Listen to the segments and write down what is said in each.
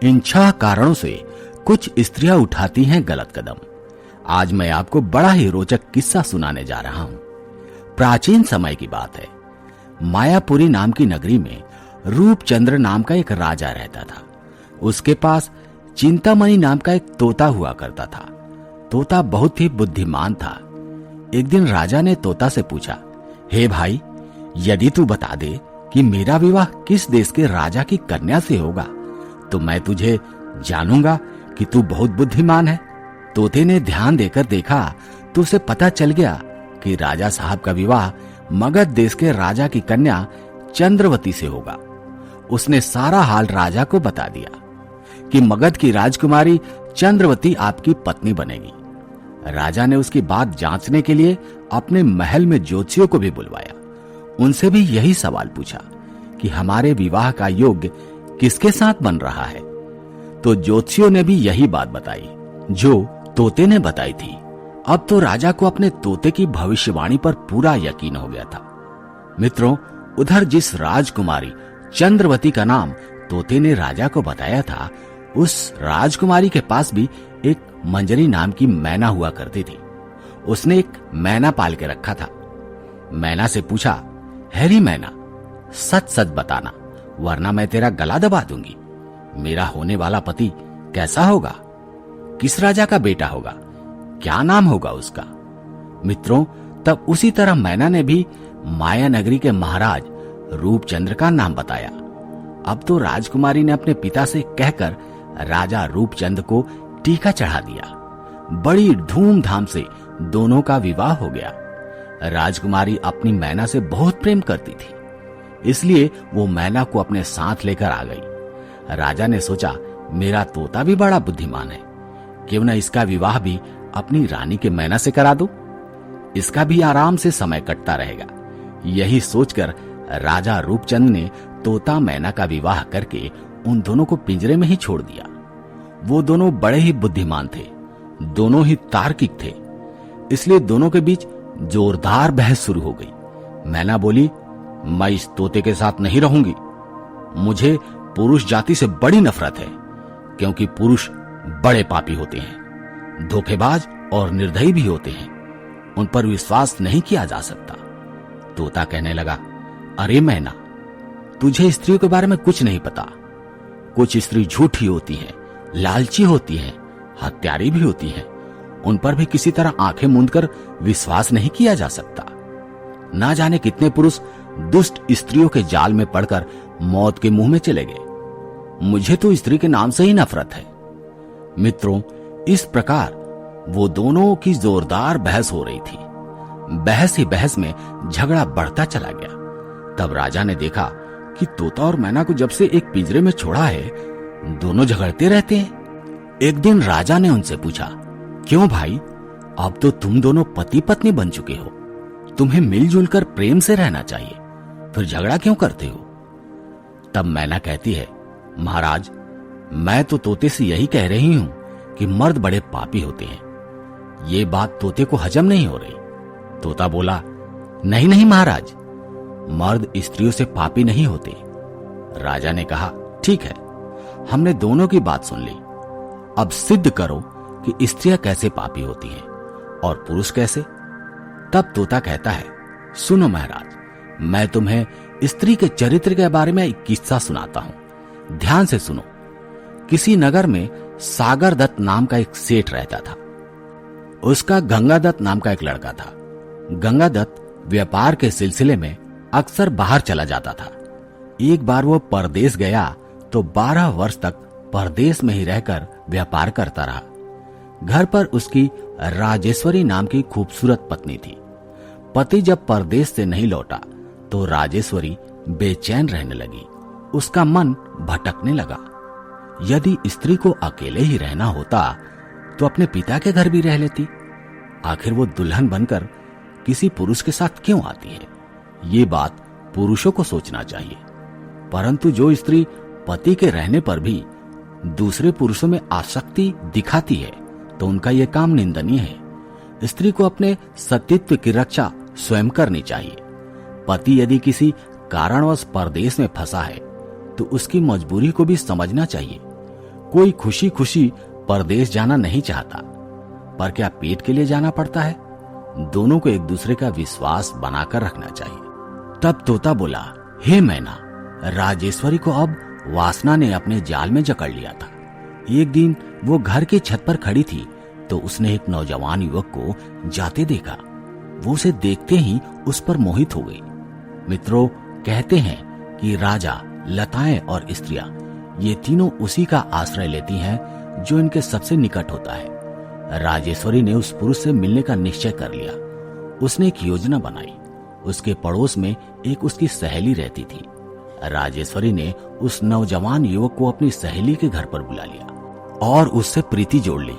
इन 6 कारणों से कुछ स्त्रियां उठाती हैं गलत कदम। आज मैं आपको बड़ा ही रोचक किस्सा सुनाने जा रहा हूं। प्राचीन समय की बात है। मायापुरी नाम की नगरी में रूपचंद्र नाम का एक राजा रहता था। उसके पास चिंतामणि नाम का एक तोता हुआ करता था। तोता बहुत ही बुद्धिमान था। एक दिन राजा ने तोता से पूछा, हे भाई, यदि तू बता दे कि मेरा विवाह किस देश के राजा की कन्या से होगा तो मैं तुझे जानूंगा कि तू बहुत बुद्धिमान है। तोते ने ध्यान देकर देखा तो उसे पता चल गया कि राजा साहब का विवाह मगध देश के राजा की कन्या चंद्रवती से होगा। उसने सारा हाल राजा को बता दिया कि मगध की राजकुमारी चंद्रवती आपकी पत्नी बनेगी। राजा ने उसकी बात जांचने के लिए अपने महल में ज्योतिषियों को भी बुलवाया। उनसे भी यही सवाल पूछा कि हमारे विवाह का योग किसके साथ बन रहा है। तो ज्योतिषियों ने भी यही बात बताई जो तोते ने बताई थी। अब तो राजा को अपने तोते की भविष्यवाणी पर पूरा यकीन हो गया था। मित्रों, उधर जिस राजकुमारी चंद्रवती का नाम तोते ने राजा को बताया था, उस राजकुमारी के पास भी एक मंजरी नाम की मैना हुआ करती थी। उसने एक मैना पाल के रखा था। मैना से पूछा, हैरी मैना, सच सच बताना, वरना मैं तेरा गला दबा दूंगी। मेरा होने वाला पति कैसा होगा? किस राजा का बेटा होगा? क्या नाम होगा उसका? मित्रों, तब उसी तरह मैना ने भी माया नगरी के महाराज रूपचंद्र का नाम बताया। अब तो राजकुमारी ने अपने पिता से कहकर राजा रूपचंद को टीका चढ़ा दिया। बड़ी धूमधाम से दोनों का विवाह हो गया। राजकुमारी अपनी मैना से बहुत प्रेम करती थी, इसलिए वो मैना को अपने साथ लेकर आ गई। राजा ने सोचा, मेरा तोता भी बड़ा बुद्धिमान है, क्यों न इसका विवाह भी अपनी रानी के मैना से करा दूं? इसका भी आराम से समय कटता रहेगा। यही सोचकर राजा रूपचंद ने तोता मैना का विवाह करके उन दोनों को पिंजरे में ही छोड़ दिया। वो दोनों बड़े ही बुद्धिमान थे, दोनों ही तार्किक थे, इसलिए दोनों के बीच जोरदार बहस शुरू हो गई। मैना बोली, मैं इस तोते के साथ नहीं रहूंगी। मुझे पुरुष जाति से बड़ी नफरत है, क्योंकि पुरुष बड़े पापी होते हैं, धोखेबाज और निर्दयी भी होते हैं। उन पर विश्वास नहीं किया जा सकता। तोता कहने लगा, अरे मैना, तुझे स्त्रियों के बारे में कुछ नहीं पता। कुछ स्त्री झूठी होती हैं, लालची होती हैं, हत्यारी भी होती हैं। उन पर भी किसी तरह आंखें मूंदकर विश्वास नहीं किया जा सकता। ना जाने कितने पुरुष दुष्ट स्त्रियों के जाल में पड़कर मौत के मुंह में चले गए। मुझे तो स्त्री के नाम से ही नफरत है। मित्रों, इस प्रकार वो दोनों की जोरदार बहस हो रही थी। बहस ही बहस में झगड़ा बढ़ता चला गया। तब राजा ने देखा कि तोता और मैना को जब से एक पिंजरे में छोड़ा है, दोनों झगड़ते रहते हैं। एक दिन राजा ने उनसे पूछा, क्यों भाई, अब तो तुम दोनों पति पत्नी बन चुके हो, तुम्हें मिलजुल कर प्रेम से रहना चाहिए, फिर झगड़ा क्यों करते हो? तब मैना कहती है, महाराज, मैं तो तोते से यही कह रही हूं कि मर्द बड़े पापी होते हैं। ये बात तोते को हजम नहीं हो रही। तोता बोला, नहीं नहीं महाराज, मर्द स्त्रियों से पापी नहीं होते। राजा ने कहा, ठीक है, हमने दोनों की बात सुन ली। अब सिद्ध करो कि स्त्रियां कैसे पापी होती हैं और पुरुष कैसे। तब तोता कहता है, सुनो महाराज, मैं तुम्हें स्त्री के चरित्र के बारे में एक किस्सा सुनाता हूं, ध्यान से सुनो। किसी नगर में सागर दत्त नाम का एक सेठ रहता था। उसका गंगादत्त नाम का एक लड़का था। गंगादत्त व्यापार के सिलसिले में अक्सर बाहर चला जाता था। एक बार वो परदेश गया तो 12 वर्ष तक परदेश में ही रहकर व्यापार करता रहा। घर पर उसकी राजेश्वरी नाम की खूबसूरत पत्नी थी। पति जब परदेश से नहीं लौटा तो राजेश्वरी बेचैन रहने लगी। उसका मन भटकने लगा। यदि स्त्री को अकेले ही रहना होता तो अपने पिता के घर भी रह लेती। आखिर वो दुल्हन बनकर किसी पुरुष के साथ क्यों आती है? ये बात पुरुषों को सोचना चाहिए। परंतु जो स्त्री पति के रहने पर भी दूसरे पुरुषों में आसक्ति दिखाती है तो उनका यह काम निंदनीय है। स्त्री को अपने सतीत्व की रक्षा स्वयं करनी चाहिए। पति यदि किसी कारणवश परदेश में फंसा है तो उसकी मजबूरी को भी समझना चाहिए। कोई खुशी खुशी परदेश जाना नहीं चाहता, पर क्या पेट के लिए जाना पड़ता है? दोनों को एक दूसरे का विश्वास बनाकर रखना चाहिए। तब तोता बोला, हे मैना, राजेश्वरी को अब वासना ने अपने जाल में जकड़ लिया था। एक दिन वो घर की छत पर खड़ी थी तो उसने एक नौजवान युवक को जाते देखा। वो उसे देखते ही उस पर मोहित हो गई। मित्रों, कहते हैं कि राजा, लताएं और स्त्रियां ये तीनों उसी का आश्रय लेती हैं जो इनके सबसे निकट होता है। राजेश्वरी ने उस पुरुष से मिलने का निश्चय कर लिया। उसने एक योजना बनाई। उसके पड़ोस में एक उसकी सहेली रहती थी। राजेश्वरी ने उस नौजवान युवक को अपनी सहेली के घर पर बुला लिया और उससे प्रीति जोड़ ली।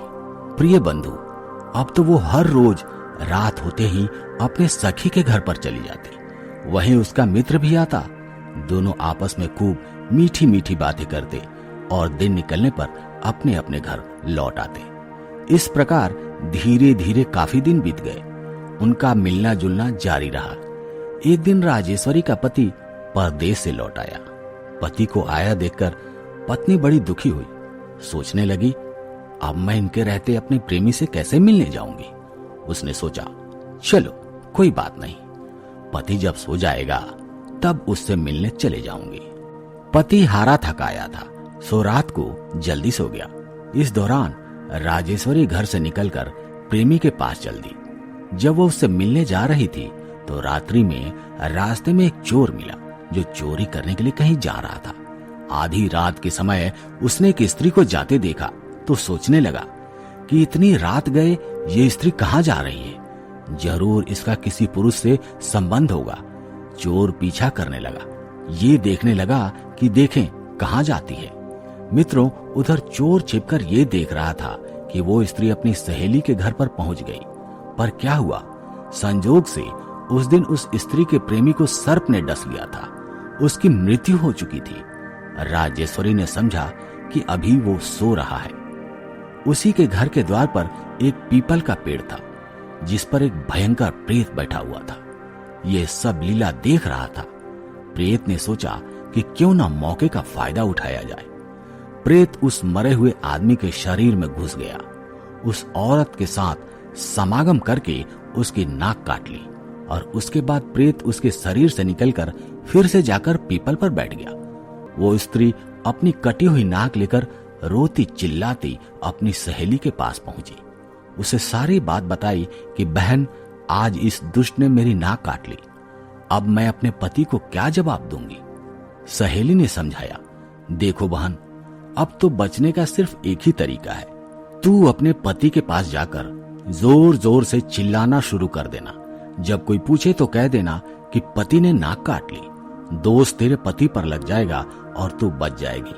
प्रिय बंधु, अब तो वो हर रोज रात होते ही अपने सखी के घर पर चली जाती। वहीं उसका मित्र भी आता। दोनों आपस में खूब मीठी मीठी बातें करते और दिन निकलने पर अपने अपने घर लौट आते। इस प्रकार धीरे धीरे काफी दिन बीत गए। उनका मिलना जुलना जारी रहा। एक दिन राजेश्वरी का पति परदेश से लौट आया। पति को आया देखकर पत्नी बड़ी दुखी हुई। सोचने लगी, अब मैं इनके रहते अपने प्रेमी से कैसे मिलने जाऊंगी। उसने सोचा, चलो कोई बात नहीं, पति जब सो जाएगा तब उससे मिलने चले जाऊंगी। पति हारा थकाया था, सो रात को जल्दी सो गया। इस दौरान राजेश्वरी घर से निकलकर प्रेमी के पास चल दी। जब वो उससे मिलने जा रही थी तो रात्रि में रास्ते में एक चोर मिला जो चोरी करने के लिए कहीं जा रहा था। आधी रात के समय उसने एक स्त्री को जाते देखा तो सोचने लगा कि इतनी रात गए ये स्त्री कहाँ जा रही है। जरूर इसका किसी पुरुष से संबंध होगा। चोर पीछा करने लगा। ये देखने लगा कि देखें कहाँ जाती है। मित्रों, उधर चोर छिपकर ये देख रहा था कि वो स्त्री अपनी सहेली के घर पर पहुंच गई। पर क्या हुआ, संजोग से उस दिन उस स्त्री के प्रेमी को सर्प ने डस लिया था। उसकी मृत्यु हो चुकी थी। राजेश्वरी ने समझा कि अभी वो सो रहा है। उसी के घर के द्वार पर एक पीपल का पेड़ था जिस पर एक भयंकर प्रेत बैठा हुआ था। यह सब लीला देख रहा था। प्रेत ने सोचा कि क्यों ना मौके का फायदा उठाया जाए। प्रेत उस मरे हुए आदमी के शरीर में घुस गया। उस औरत के साथ समागम करके उसकी नाक काट ली और उसके बाद प्रेत उसके शरीर से निकलकर फिर से जाकर पीपल पर बैठ गया। वो स्त्री अपनी कटी हुई नाक लेकर रोती चिल्लाती अपनी सहेली के पास पहुंची। उसे सारी बात बताई कि बहन, आज इस दुष्ट ने मेरी नाक काट ली। अब मैं अपने पति को क्या जवाब दूंगी। सहेली ने समझाया, देखो बहन, अब तो बचने का सिर्फ एक ही तरीका है। तू अपने पति के पास जाकर जोर जोर से चिल्लाना शुरू कर देना। जब कोई पूछे तो कह देना कि पति ने नाक काट ली। दोष तेरे पति पर लग जाएगा और तू बच जाएगी।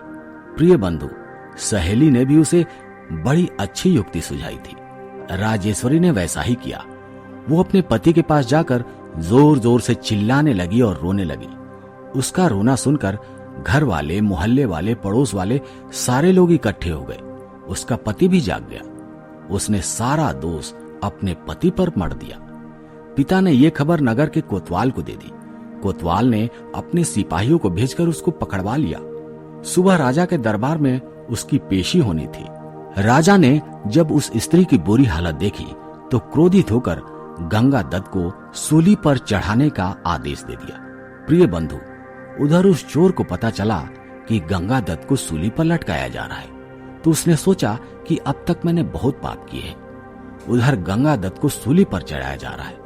प्रिय बंधु, सहेली ने भी उसे बड़ी अच्छी युक्ति सुझाई थी। राजेश्वरी ने वैसा ही किया। वो अपने पति के पास जाकर जोर जोर से चिल्लाने लगी और रोने लगी। उसका रोना सुनकर घर वाले, मोहल्ले वाले, पड़ोस वाले सारे लोग इकट्ठे हो गए। उसका पति भी जाग गया। उसने सारा दोष अपने पति पर मढ़ दिया। पिता ने यह खबर नगर के कोतवाल को दे दी। कोतवाल ने अपने सिपाहियों को भेजकर उसको पकड़वा लिया। सुबह राजा के दरबार में उसकी पेशी होनी थी। राजा ने जब उस स्त्री की बुरी हालत देखी तो क्रोधित होकर गंगा दत्त को सूली पर चढ़ाने का आदेश दे दिया। प्रिय बंधु, उधर उस चोर को पता चला कि गंगा दत्त को सूली पर लटकाया जा रहा है तो उसने सोचा कि अब तक मैंने बहुत पाप किए हैं। उधर गंगा दत्त को सूली पर चढ़ाया जा रहा है,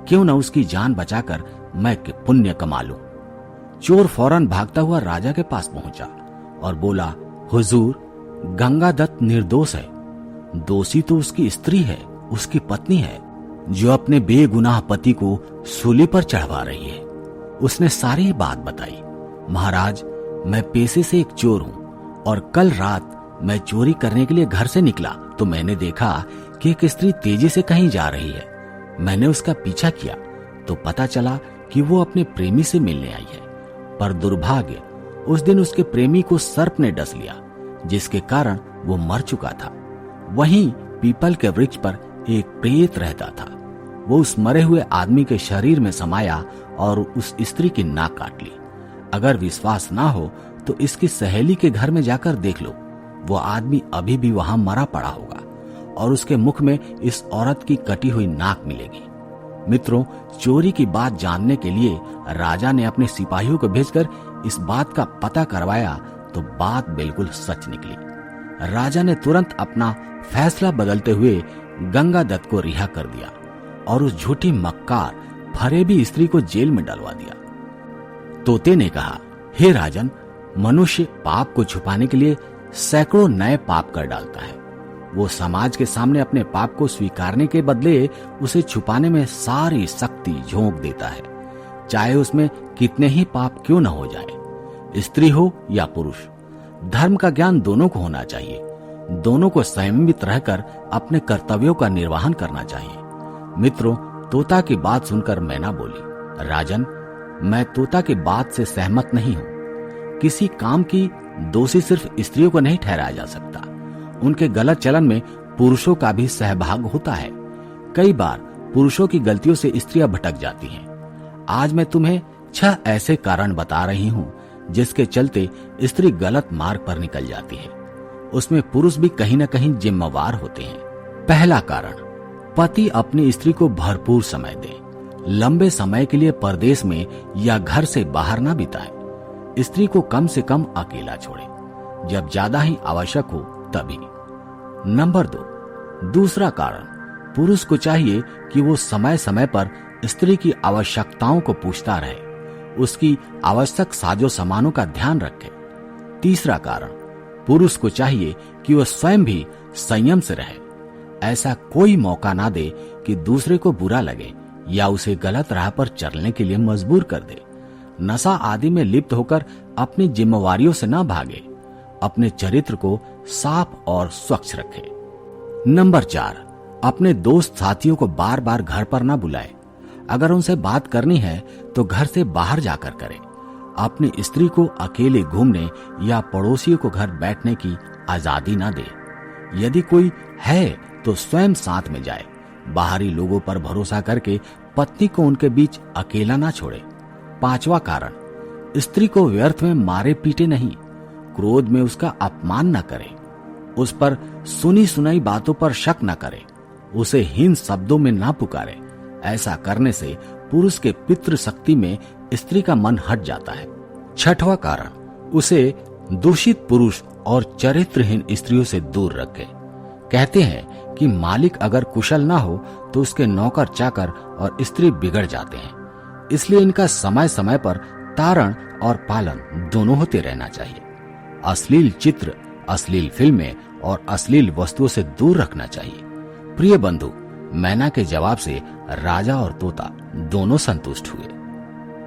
क्यों न उसकी जान बचाकर मैं पुण्य कमा लूं। चोर फौरन भागता हुआ राजा के पास पहुंचा और बोला, हुजूर, गंगा दत्त निर्दोष है। दोषी तो उसकी स्त्री है, उसकी पत्नी है, जो अपने बेगुनाह पति को सूली पर चढ़वा रही है। उसने सारी बात बताई। महाराज, मैं पेशे से एक चोर हूं और कल रात मैं चोरी करने के लिए घर से निकला तो मैंने देखा कि एक स्त्री तेजी से कहीं जा रही है। मैंने उसका पीछा किया तो पता चला कि वो अपने प्रेमी से मिलने आई है। पर दुर्भाग्य, उस दिन उसके प्रेमी को सर्प ने डस लिया, जिसके कारण वो मर चुका था। वहीं पीपल के वृक्ष पर एक प्रेत रहता था। वो उस मरे हुए आदमी के शरीर में समाया और उस स्त्री की नाक काट ली। अगर विश्वास ना हो तो इसकी सहेली के घर में जाकर देख लो। वो आदमी अभी भी वहां मरा पड़ा होगा और उसके मुख में इस औरत की कटी हुई नाक मिलेगी। मित्रों, चोरी की बात जानने के लिए राजा ने अपने सिपाहियों को भेजकर इस बात का पता करवाया तो बात बिल्कुल सच निकली। राजा ने तुरंत अपना फैसला बदलते हुए गंगादत्त को रिहा कर दिया और उस झूठी मक्कार फरेबी स्त्री को जेल में डलवा दिया। तोते ने कहा, हे राजन, मनुष्य पाप को छुपाने के लिए सैकड़ों नए पाप कर डालता है। वो समाज के सामने अपने पाप को स्वीकारने के बदले उसे छुपाने में सारी शक्ति झोंक देता है, चाहे उसमें कितने ही पाप क्यों न हो जाए। स्त्री हो या पुरुष, धर्म का ज्ञान दोनों को होना चाहिए। दोनों को संयमित रहकर अपने कर्तव्यों का निर्वहन करना चाहिए। मित्रों, तोता की बात सुनकर मैना बोली, राजन, मैं तोता की बात से सहमत नहीं हूं। किसी काम की दोषी सिर्फ स्त्रियों को नहीं ठहराया जा सकता, उनके गलत चलन में पुरुषों का भी सहभाग होता है। कई बार पुरुषों की गलतियों से स्त्रियां भटक जाती हैं। आज मैं तुम्हें 6 ऐसे कारण बता रही हूं जिसके चलते स्त्री गलत मार्ग पर निकल जाती है। उसमें पुरुष भी कहीं न कहीं जिम्मेवार होते हैं। पहला कारण, पति अपनी स्त्री को भरपूर समय दे। लंबे समय के लिए परदेश में या घर से बाहर ना बिताए। स्त्री को कम से कम अकेला छोड़े, जब ज्यादा ही आवश्यक हो तभी। नंबर 2, दूसरा कारण, पुरुष को चाहिए कि वो समय समय पर स्त्री की आवश्यकताओं को पूछता रहे, उसकी आवश्यक साजो सामानों का ध्यान रखे। तीसरा कारण, पुरुष को चाहिए कि वह स्वयं भी संयम से रहे, ऐसा कोई मौका ना दे कि दूसरे को बुरा लगे या उसे गलत राह पर चलने के लिए मजबूर कर दे। नशा आदि में लिप्त होकर अपनी जिम्मेवारियों से ना भागे, अपने चरित्र को साफ और स्वच्छ रखे। नंबर 4, अपने दोस्त साथियों को बार बार घर पर ना बुलाए। अगर उनसे बात करनी है तो घर से बाहर जाकर करें। अपनी स्त्री को अकेले घूमने या पड़ोसियों को घर बैठने की आजादी ना दे। यदि कोई है तो स्वयं साथ में जाए। बाहरी लोगों पर भरोसा करके पत्नी को उनके बीच अकेला ना छोड़े। 5वां कारण, स्त्री को व्यर्थ में मारे पीटे नहीं, क्रोध में उसका अपमान न करे, उस पर सुनी सुनाई बातों पर शक न करे, उसे हीन शब्दों में ना पुकारे। ऐसा करने से पुरुष के पितृशक्ति में स्त्री का मन हट जाता है। 6वां कारण, उसे दूषित पुरुष और चरित्रहीन स्त्रियों से दूर रखे। कहते हैं कि मालिक अगर कुशल ना हो तो उसके नौकर चाकर और स्त्री बिगड़ जाते हैं। इसलिए इनका समय समय पर तारण और पालन दोनों होते रहना चाहिए। अश्लील चित्र, अश्लील फिल्में और अश्लील वस्तुओं से दूर रखना चाहिए। प्रिय बंधु, मैना के जवाब से राजा और तोता दोनों संतुष्ट हुए।